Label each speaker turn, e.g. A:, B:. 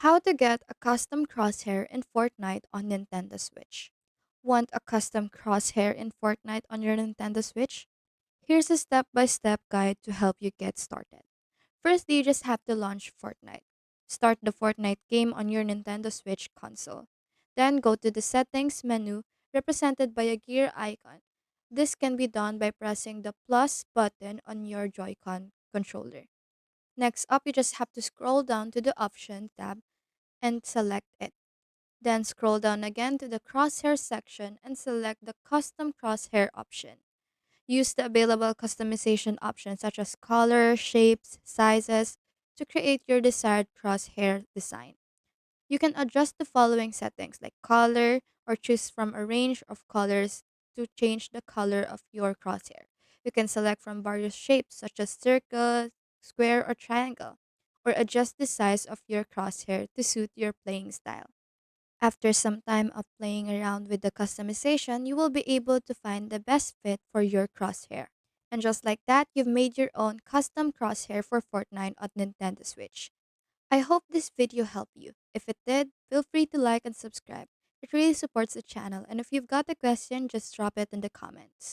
A: How to get a custom crosshair in Fortnite on Nintendo Switch. Want a custom crosshair in Fortnite on your Nintendo Switch? Here's a step by step guide to help you get started. First, you just have to launch Fortnite. Start the Fortnite game on your Nintendo Switch console. Then go to the Settings menu represented by a gear icon. This can be done by pressing the plus button on your Joy-Con controller. Next up, you just have to scroll down to the Option tab and select it. Then scroll down again to the crosshair section and select the custom crosshair option. Use the available customization options such as color, shapes, sizes to create your desired crosshair design. You can adjust the following settings like color or choose from a range of colors to change the color of your crosshair. You can select from various shapes such as circle, square, or triangle, or adjust the size of your crosshair to suit your playing style. After some time of playing around with the customization, you will be able to find the best fit for your crosshair. And just like that, you've made your own custom crosshair for Fortnite on Nintendo Switch. I hope this video helped you. If it did, feel free to like and subscribe. It really supports the channel, and if you've got a question, just drop it in the comments.